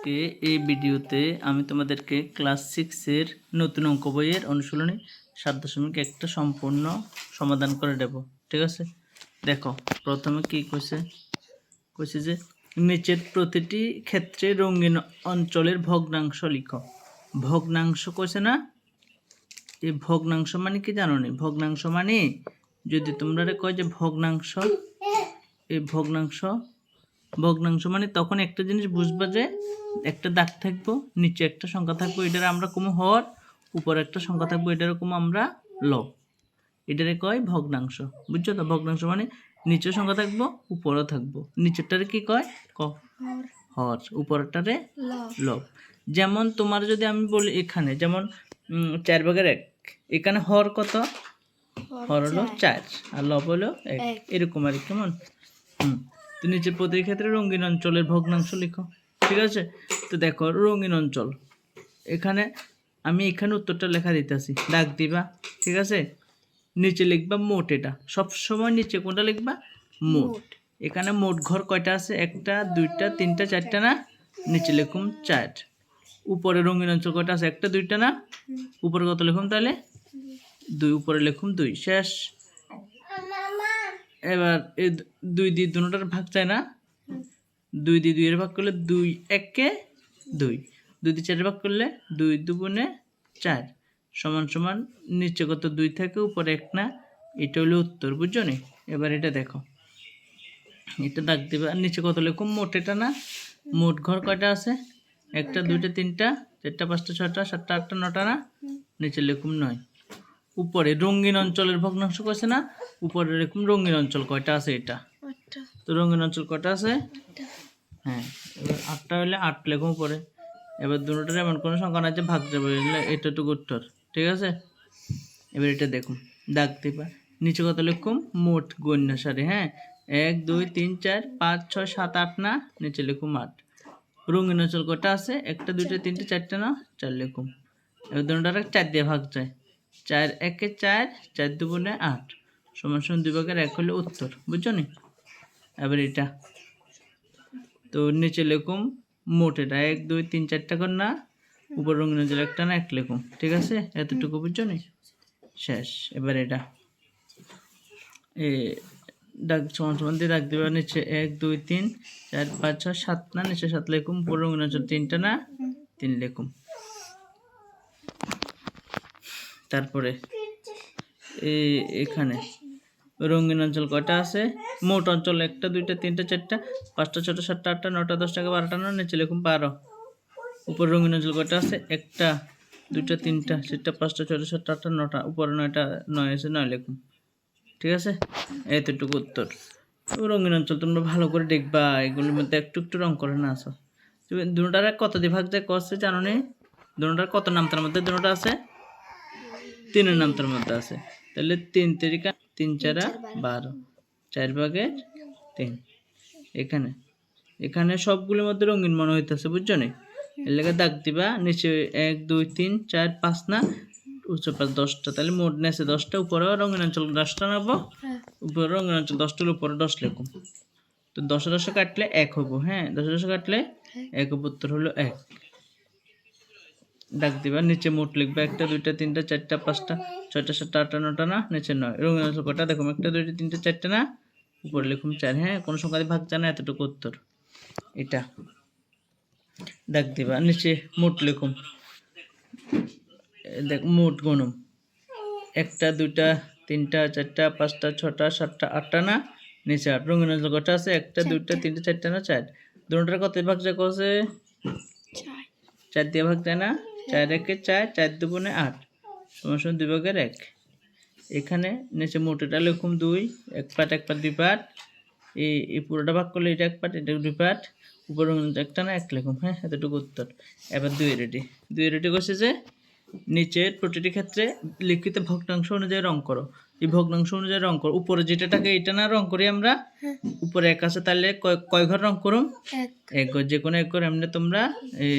আজকে এই ভিডিওতে আমি তোমাদেরকে ক্লাস 6 এর নতুন অঙ্ক বইয়ের অনুশীলনী 7.1 সম্পূর্ণ সমাধান করে দেব। ঠিক আছে, দেখো প্রথমে কি কইছে যে নিচের প্রতিটি ক্ষেত্রে রঙিন অঞ্চলের ভগ্নাংশ লিখো। ভগ্নাংশ কইছে না? এই ভগ্নাংশ মানে কি জানো নি? ভগ্নাংশ মানে যদি তোমরা কয় যে ভগ্নাংশ, এই ভগ্নাংশ মানে তখন একটা জিনিস বুঝবা যে একটা দাগ থাকবো, নিচে একটা সংখ্যা থাকবো, এটার আমরা কমু হর, উপরে একটা সংখ্যা থাকবো, এটার কমু আমরা লব, এটারে কয় ভগ্নাংশ। বুঝছো তো? ভগ্নাংশ মানে নিচে সংখ্যা থাকবো, উপরেও থাকবো। নিচেরটারে কি কয়? হর, উপরেরটারে লব। যেমন তোমার যদি আমি বলি এখানে যেমন 4/1, এখানে হর কত? হর হলো 4 আর লব হলো 1, এরকম আর কেমন। তো নিচে প্রতি ক্ষেত্রে রঙিন অঞ্চলের ভগ্নাংশ লিখো। ঠিক আছে, তো দেখো রঙিন অঞ্চল, এখানে আমি এখানে উত্তরটা লেখা দিতেছি, দাগ দিবা। ঠিক আছে, নিচে লিখবা মোট। এটা সব সময় নিচে কোনটা লিখবা? মোট। এখানে মোট ঘর কয়টা আছে? 1টা 2টা 3টা 4টা না? নিচে লিখুম 4। উপরে রঙিন অঞ্চল কয়টা আছে? 1টা 2টা না? উপরে কত লিখুম তাহলে? 2, উপরে লিখুম 2, শেষ। এবার এই 2 দিয়ে দুটোটার ভাগ চায় না? 2 দিয়ে 2 এর ভাগ করলে 2 1 2, 2 দিয়ে 4 এর ভাগ করলে 2 2 4 সমান সমান নিচে কত 2 থাকে, উপরে 1 না? এটা হলো উত্তর। বুঝছো নি? এবার এটা দেখো, এটা দাগ দিবে আর নিচে কত লিখুম? মোট। এটা না? মোট ঘর কয়টা আছে? 1টা 2টা 3টা 4টা 5টা 6টা 7টা 8টা 9টা না? নিচে লিখুম 9। উপরে রঙিন অঞ্চলের ভগ্নাংশ কইছে না? উপরে এরকম রঙিন অঞ্চল কয়টা আছে? এটা তো রঙিন অঞ্চল কয়টা আছে? হ্যাঁ, এবার 8টা হলে 8 লেখুম উপরে। এবার দুটোটার এমন কোনো সংখ্যা না যে ভাগ যাবে, এটাটুকু উত্তর। ঠিক আছে, এবার এটা দেখুন, দাগ দিবা। নিচে কত লিখুম? মোট গণ্য সারি। হ্যাঁ, 1 2 3 4 5 6 7 8 না? নিচে লিখুম 8। রঙিন অঞ্চল কয়টা আছে? 1টা 2টা 3টা 4টা না? 4 লিখুম। এবার দুটোটার 4 দিয়ে ভাগ যায়, 4 1 4 4 2 8 সমান সমান 2/1 হলে উত্তর। বুঝছো নি? এবার এটা তো নিচে লিখুম মোট। এটা 1 2 3 4টা কর না? উপর রঙিন অঞ্চল 1টা না? 1 লিখুম। ঠিক আছে, এতটুকু বুঝছো নি? শেষ। এবার এটা দাগ সমান সমান দিয়ে দাগ দিবা। নিচে 1 2 3 4 5 6 7 না? নিচে 7 লিখুম। উপর রঙিন অঞ্চল 3টা না? 3 লিখুম। তারপরে এখানে রঙিন অঞ্চল কয়টা আছে? মোট অঞ্চল 1টা 2টা 3টা 4টা 5টা 6টা 7টা 8টা 9টা 10টা 12টা না? নিচে লিখুম 12। উপর রঙিন অঞ্চল কয়টা আছে? 1টা 2টা 3টা 4টা 5টা 6টা 7টা 8টা 9টা, উপরে 9টা 9 আছে, 9 লিখুম। ঠিক আছে, এতটুকু উত্তর। রঙিন অঞ্চল তোমরা ভালো করে দেখবা, এগুলোর মধ্যে একটু একটু রং করে না আসো। তুমি দুটার কত দিয়ে ভাগ যায় কষ্ট জানো নি? দুটার কত নামতার মধ্যে দুটা আছে? 3-এর নামতার মধ্যে আছে। তাহলে 3 3 3 4 12, 4/3। এখানে সবগুলোর মধ্যে রঙিন মনে হইতেছে। বুঝছো নি? এর লেগে দাগ দিবা। নিচে 1 2 3 4 5 না? উচ্চ 5 10টা, তাহলে মোট নেছে 10টা। উপরে রঙিন অঞ্চল 10টা নেবো, উপরে রঙিন অঞ্চল 10টার উপরে 10 লিখুন। তো 10 10 কাটলে 1 হবো। হ্যাঁ, 10 10 কাটলে 1 হবো, উত্তর হলো 1। দাগ দিবা। নিচে মোট লিখবা 1টা 2টা 3টা 4টা 5টা 6টা 7টা 8টা 9টা না? নিচে 9। রঙিন অঞ্চল কটা দেখো? 1টা 2টা 3টা 4টা না? উপরে লিখুন 4। হ্যাঁ, কোনো সংখ্যা দিয়ে ভাগ জানা, এতটুকু উত্তর। এটা দাগ দিবা। নিচে মোট লিখুন, দেখ মোট গণম 1টা 2টা 3টা 4টা 5টা 6টা 7টা 8টা না? নিচে 8। রঙিন অঞ্চল কটা আছে? 1টা 2টা 3টা 4টা না? 4। দুটোটার কত ভাগ যায় কছে? 4 দিয়ে ভাগ যায় না? 4 1 4 4 2 8 সমান সমান 2/1। এখানে নিচে মোটটা লিখুম 2, 1 পাট 1 পাট 2 পাট। এই পুরোটা ভাগ করলে এটা 1 পাট, এটা 2 পাট। উপরে একটা না? 1 লিখুম। হ্যাঁ, এতটুকু উত্তর। এবার 2 রেডি। 2 রেডি করছে যে নিচের প্রতিটি ক্ষেত্রে লিখিত ভগ্নাংশ অনুযায়ী রং করো। এই ভগ্নাংশ অনুযায়ী রং করো। উপরে যেটা থাকে এটা না রং করি আমরা? উপরে 1 আছে, তাহলে কয় ঘর রং করো? 1 ঘর। যে কোনো 1 ঘর এমনি তোমরা এই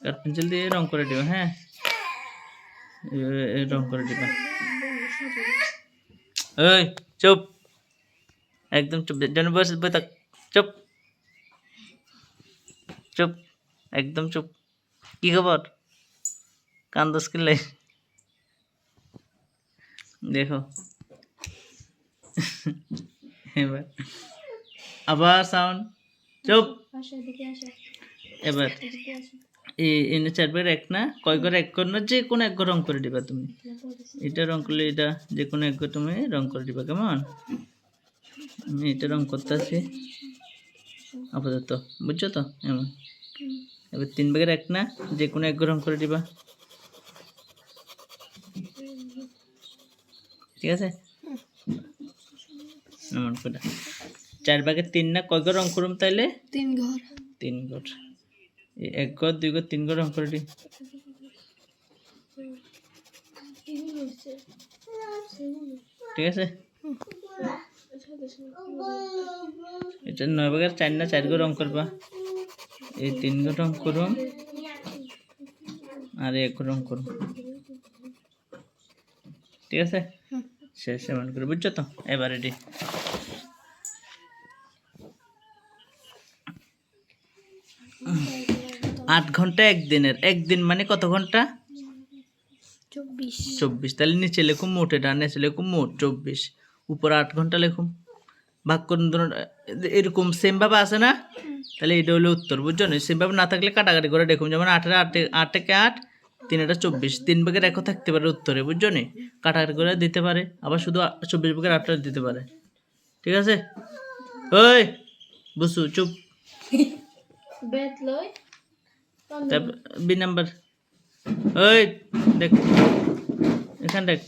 কাঠ পেন্সিল দিয়ে রং করে দিবা। হ্যাঁ, রং করে দিবা। এই চুপ, একদম চুপ। যেন বসে থাক। চুপ চুপ। একদম চুপ। কি খবর? কান্দস কিনলে? দেখো এবার আবার সাউন্ড। চুপ। এবার এনে 4 বাই 1 না, কয় করে 1 করে না, যে কোনো এক ঘর রং করে দিবা তুমি। এটা রং করলে এটা যে কোনো এক ঘর তুমি রং করে দিবা, কেমন? আমি এটা রং করতেছি আপাতত, বুঝছো তো? এমন এবার 3 ভাগের 1 না, যে কোনো এক ঘর রং করে দিবা, ঠিক আছে? এমন করে 4 ভাগের 3 না, কয় ঘর রং করুম তাইলে? 3 ঘর। 3 ঘর। এই 1 ঘর 2 ঘর 3 ঘর রং করে দিই, ঠিক আছে? এটা 9 ভাগের 4 না, 4 ঘর রং করবা। এই 3 ঘর রং করুম আর 1 ঘর রং করুম, ঠিক আছে? শেষ। এমন করে, বুঝছো তো? এবার এটি 8 ঘন্টা একদিনের, একদিন মানে কত ঘন্টা? 24। 24। তাহলে নিচে লেখুম মোট, এটা নিচে লেখুম মোট 24, উপরে 8 ঘন্টা লেখুম। ভাগ করুন এরকম সেম ভাবে আছে না, তাহলে এটা হলো উত্তর, বুঝছো না? সেম ভাবে না থাকলে কাটাকাটি করে দেখুন, যেমন 8 8 8 3 এটা 24, 3 ভাগের 1 থাকতে পারে উত্তরে, বুঝছো না? কাটাকাটি করে দিতে পারে, আবার শুধু 24 ভাগের 8 দিতে পারে, ঠিক আছে? ওই বুঝছো? চুপ। তারপর বি নাম্বার, ওই দেখ এখান দেখ,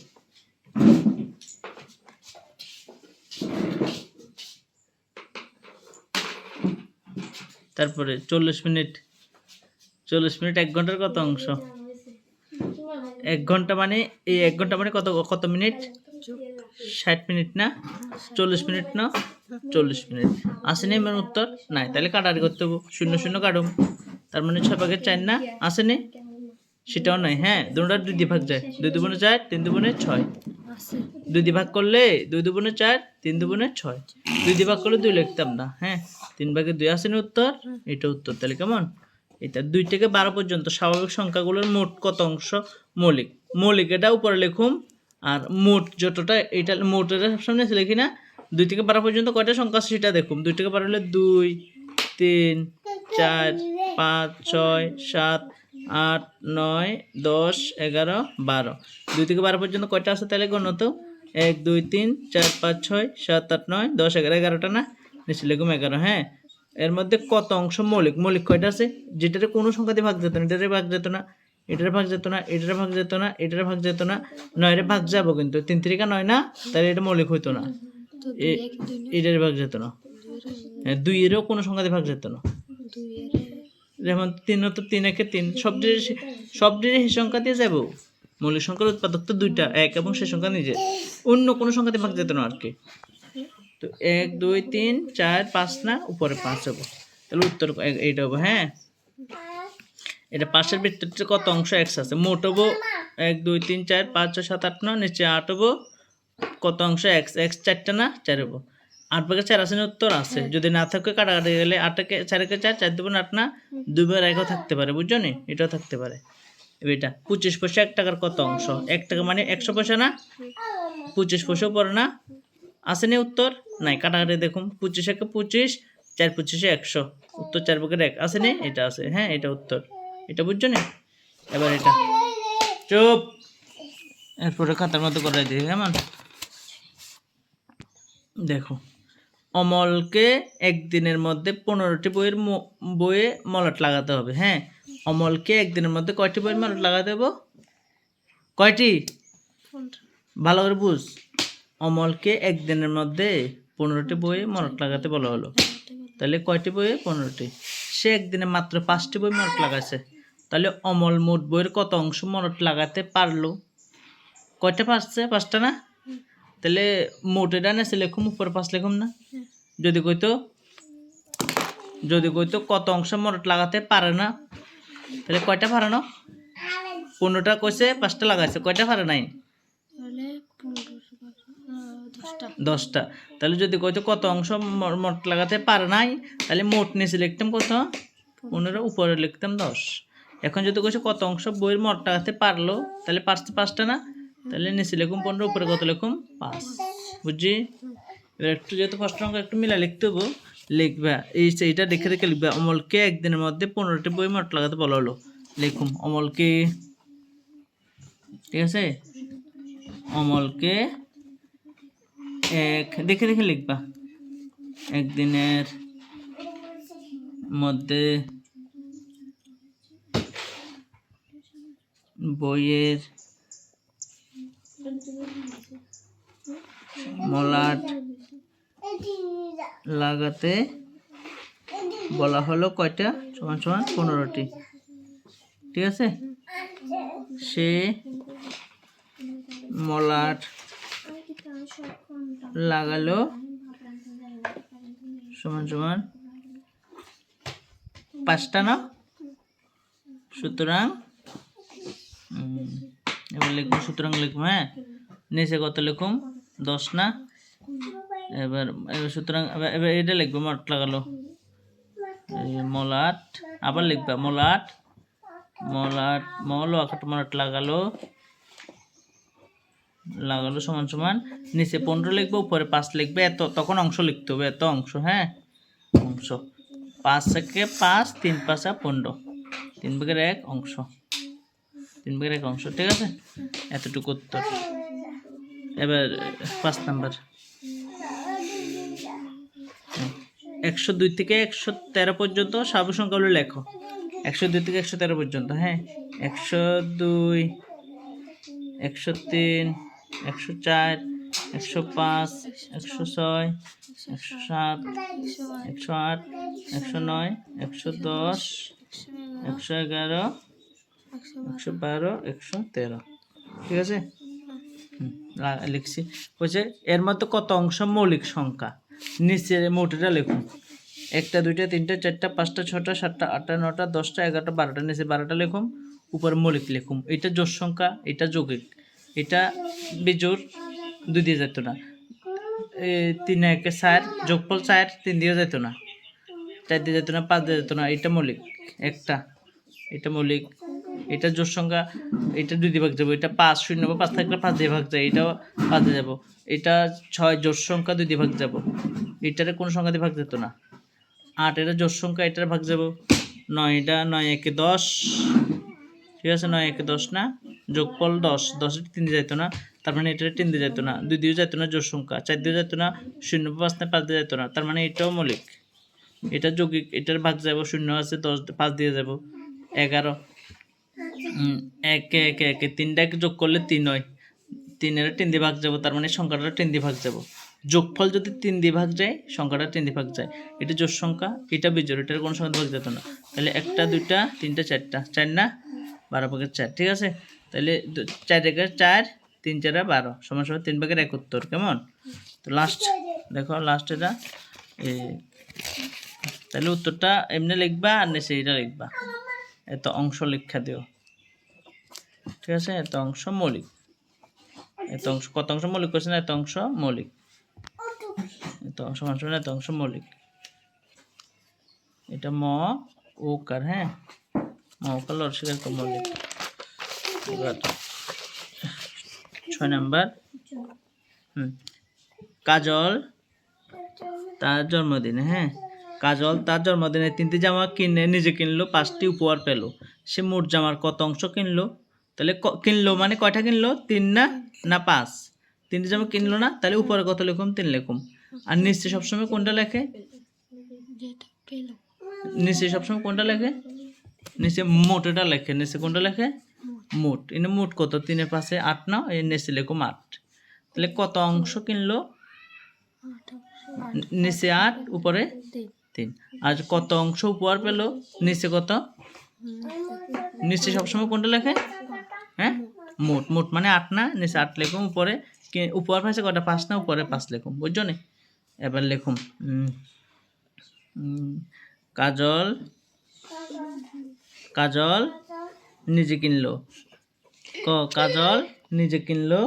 তারপরে 40 মিনিট, 40 মিনিট 1 ঘন্টার কত অংশ? 1 ঘন্টা মানে এই 1 ঘন্টা মানে কত কত মিনিট? 60 মিনিট না? 40 মিনিট না? 40 মিনিট। আসেনি মানে উত্তর নাই, তাহলে কাটারি করতে হবে, 0 0 কাটুম, তার মানে 6 ভাগের 4 না? আসেনি? সেটাও নাই। হ্যাঁ, দুটোটা 2 দিয়ে ভাগ যায়, 2 দুগুণে 4, 3 দুগুণে 6। 2 দিয়ে ভাগ করলে 2 দুগুণে 4, 3 দুগুণে 6। 2 দিয়ে ভাগ করলে 2 লিখতাম না, হ্যাঁ? 3 ভাগে 2 আসেনি উত্তর, এটা উত্তর। তাহলে কেমন? এটা 2 থেকে 12 পর্যন্ত স্বাভাবিক সংখ্যাগুলোর মোট কত অংশ মৌলিক? মৌলিক এটা উপরে লিখুম, আর মোট যতটা এটা মোটের সামনে লিখি না। 2 থেকে 12 পর্যন্ত কয়টা সংখ্যা আছে সেটা দেখুন। 2 থেকে 12 হলে 2 3 4 5 6 7 8 9 10 11 12। 2 থেকে 12 পর্যন্ত কয়টা আছে তাহলে গণত? 1 2 3 4 5 6 7 8 9 10 11, 11টা না? নিচে লিখুম 11, হ্যাঁ? এর মধ্যে কত অংশ মৌলিক? মৌলিক কয়টা আছে? যেটারে কোনো সংখ্যা দিয়ে ভাগ যেত না, এটারে ভাগ যেত না, এটারে ভাগ যেত না, এটারে ভাগ যেত না, এটারে ভাগ যেত না, 9 ভাগ যাবো কিন্তু 3 3 9 না, তাহলে এটা মৌলিক হইতো না। এটারে ভাগ যেত না, হ্যাঁ 2 এরও কোনো সংখ্যা দিয়ে ভাগ যেত না। যেমন 3 তো 3 একে 3, সব সেই সংখ্যা দিয়ে যাবো। মৌলিক সংখ্যার উৎপাদক তো 2টা, 1 এবং সেই সংখ্যা নিজে, অন্য কোনো সংখ্যা দিয়ে ভাগ যেত না আর কি। তো 1 2 3 4 5 না, উপরে 5 হবো, তাহলে উত্তর এইটা হবো, হ্যাঁ? এটা 5-এর ভিতরে কত অংশ x আছে? মোট হবো 1 2 3 4 5 6 7 8 9, নিচে 8 হবো, কত অংশ x? x 4টা না, 4 হবো। 8 ভাগের 4 আছে না? উত্তর আছে। যদি না থাকে কাটাকাটি গেলে 8 কে 4 কে 4, 4 2 8 না, 2 ভাগের 1 থাকতে পারে, বুঝছো নি? এটাও থাকতে পারে। এটা 25 পয়সা 1 টাকার কত অংশ? 1 টাকা মানে 100 পয়সা না? 25 পয়সাও পড়ে না? আসেনি উত্তর? নাই, কাটাকাটি দেখুন, 25 একে 25, 4 25 100, উত্তর 4 ভাগের 1 আসেনি? এটা আছে, হ্যাঁ এটা উত্তর। এটা বুঝছো নি? এবার এটা চুপ, এরপরে খাতার মধ্যে করে দিই, কেমন? দেখো, অমলকে একদিনের মধ্যে 15টি বইয়ে মলট লাগাতে হবে, হ্যাঁ? অমলকে একদিনের মধ্যে কয়টি বইয়ের মলট লাগাতে হবে? কয়টি? ভালো করে বুঝ। অমলকে একদিনের মধ্যে 15টি বইয়ে মলট লাগাতে বলা হলো, তাহলে কয়টি বইয়ে? 15টি। সে একদিনে মাত্র 5টি বই মলট লাগাইছে, তাহলে অমল মোট বইয়ের কত অংশ মলট লাগাতে পারলো? কয়টা পারছে? 5টা না? তাহলে মোটে ডানে লিখুম, উপরে 5 লিখুম না? যদি কইতো কত অংশ মলট লাগাতে পারে না, তাহলে কয়টা পারে না? 15টা কইছে, 5টা লাগাইছে, কয়টা পারে নাই? 10টা। তাহলে যদি কইতো কত অংশ মলট লাগাতে পারে নাই, তাহলে মোট নিচে লিখতাম কত? 15 উপরে লিখতাম 10। এখন যদি কইছে কত অংশ বইয়ের মোট টাকাতে পারলো, তাহলে পাঁচটা না, তাহলে নিচে লিখুন 15, উপরে কত লিখুন 5। বুঝছি? এবার একটু যেহেতু ফার্স্ট অঙ্ক একটু মিলা লিখতে হবো, লিখবা এইটা দেখে দেখে লিখবা। অমলকে একদিনের মধ্যে 15টি বই মোট লাগাতে বলা হলো। লিখুন অমলকে, ঠিক আছে, অমলকে দেখে দেখে লিখবা, একদিনের মধ্যে বইয়ের মলাট লাগাতে বলা হলো কয়টা, সমান সমান 15টি। ঠিক আছে, সে মলাট লাগালো সমান সমান 5টা না, সুতরাং এবার লিখবো, সুতরাং লিখবো, হ্যাঁ, নিচে কত লিখুম 10 না। এবার সুতরাং এবার এটা লিখবো, মোট লাগালো মলাট, আবার লিখবা মলাট মলাট লাগালো সমান সমান, নিচে 15 লিখবো, উপরে 5 লিখবে, এত তখন অংশ লিখতে হবে, এত অংশ, হ্যাঁ, অংশ 5 থেকে 5, 3 5 15, 3/1 অংশ, 3/1 অংশ। ঠিক আছে, এতটুকু উত্তর। এবার 5 নাম্বার, 102 থেকে 113 পর্যন্ত স্বাভাবিক সংখ্যাগুলো লেখো। 102 থেকে 113 পর্যন্ত, হ্যাঁ, 102, 103, 104, 105, 106, 107, 108, 109, 110, 111, 112, 113। ঠিক আছে, লিখছি। বলছে এর মধ্যে কত অংশ মৌলিক সংখ্যা, নিচে মোটটা লিখুন। 1 2 3 4 5 6 7 8 9 10 11 12, নিচে 12টা লিখুন, উপরে মৌলিক লিখুন। এটা জোড় সংখ্যা, এটা যৌগিক, এটা বিজোড়, 2 দিয়ে যেত না, 3 1 4, যোগফল 4, 3 দিয়ে যেত না, 4 দিয়ে যেত না, 5 দিয়ে যেত না, এটা মৌলিক একটা, এটা মৌলিক, এটা জোড় সংখ্যা, এটা 2 দিয়ে ভাগ যাবো, এটা 5 0 5 থাকলে 5 দিয়ে ভাগ যায়, এটাও 5 দিয়ে যাবো, এটা 6 জোড় সংখ্যা, 2 দিয়ে ভাগ যাবো, এটারে কোনো সংখ্যা দিয়ে ভাগ যেত না। 8 এটা জোড় সংখ্যা, এটার ভাগ যাবো, 9 এটা 9 1 10, ঠিক আছে, 9 1 10 না, যোগফল 10, 10 3 দিয়ে যেত না, তার মানে এটা 3 দিয়ে যেত না, 2 দিয়ে যেত না, জোড় সংখ্যা 4 দিয়ে যেত না, 0 5 না 5 দিয়ে যেত না, তার মানে এটাও মৌলিক, এটা যৌগিক, এটার ভাগ যাবো, 0 আছে 10, 5 দিয়ে যাব, 11, 1 1 1 3টাকে যোগ করলে 3 হয়, 3 এর 3 দিয়ে ভাগ যাবো, তার মানে সংখ্যাটা 3 দিয়ে ভাগ যাবো, যোগফল যদি 3 দিয়ে ভাগ যায়, সংখ্যাটা 3 দিয়ে ভাগ যায়, এটা জোড় সংখ্যা, এটা বিজোড়, এটার কোনো সংখ্যা ভাগ যেত না, তাহলে 1 2 3 4টা, 4 না, 12/4। ঠিক আছে, তাহলে 4 1 4, 3 4 12 সমান সমান 3/1 উত্তর। কেমন? তো লাস্ট দেখো, লাস্ট এটা, তাহলে উত্তরটা এমনি লিখবা আর নিচে এটা লিখবা, এত অংশ লিখা দিও। ঠিক আছে, এত অংশ মৌলিক, এত অংশ, কত অংশ মৌলিক করছে না, এত অংশ মৌলিক, এত অংশ সমান সমান এত অংশ মৌলিক, এটা ম ওকার, হ্যাঁ, ম ওকার লরস্বীকার তো মৌলিক। এবার 6 নাম্বার, কাজল তার জন্মদিনে, হ্যাঁ, কাজল তার জন্মদিনে 3টি জামা কিনে নিজে কিনলো, 5টি উপহার পেল, সে মোট জামার কত অংশ কিনলো? তাহলে কিনলো মানে কয়টা কিনলো, 3 না, না 5, 3টি জামা কিনলো না, তাহলে উপরে কত লিখুম, 3 লিখুম। আর নিচে সবসময় কোনটা লেখে, নিচে সবসময় কোনটা লেখে, নিচে মোটটা লেখে, নিচে কোনটা লেখে, মোট, এনে মোট কত, 3 এর পাশে 8 না, এর নিচে লিখুম 8, তাহলে কত অংশ কিনলো, নিচে 8, উপরে 3। আর কত অংশ উপহার পেল, নিচে কত, নিচে সবসময় কোনটা লেখে, হ্যাঁ, মোট, মোট মানে 8 না, নিচে 8 লিখুম, উপরে উপহার পাইছে কটা, 5 না, উপরে 5 লিখুম। বুঝছো নি? এবার লিখুম, কাজল কাজল নিজে কিনলো, কাজল নিজে কিনলো,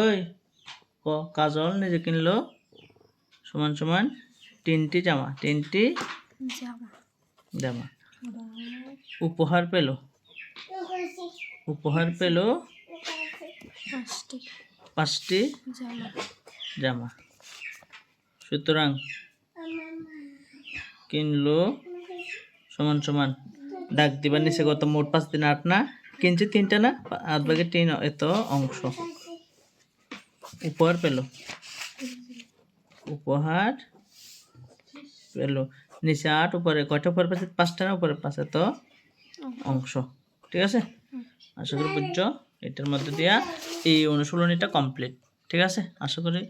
ওই কাজল নিজে কিনলো সমান সমান তিনটি জামা, তিনটি জামা। জামা। উপহার পেল, উপহার পেল 5টি পাঁচটি জামা। জামা। সুতরাং কিনলো সমান সমান দাগ দিবার নিচে কত, মোট 5 দিন 8 না, কিনছে 3টা না, 8 ভাগে 3 এত অংশ। উপহার পেল, উপহার পেল নিচে 8, উপরে কয়টা উপরে পাচ্ছে, 5টা না, উপরে 5 এত অংশ। ঠিক আছে, আশা করি বুঝছো। এটার মধ্যে দিয়া এই অনুশীলনীটা কমপ্লিট। ঠিক আছে, আশা করি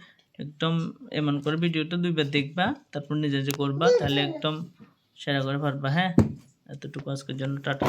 একদম এমন করে ভিডিওটা 2বার দেখবা, তারপর নিজে নিজে করবা, তাহলে একদম সেরা করে পারবা। হ্যাঁ, এতটুকু আজকের জন্য টাটা।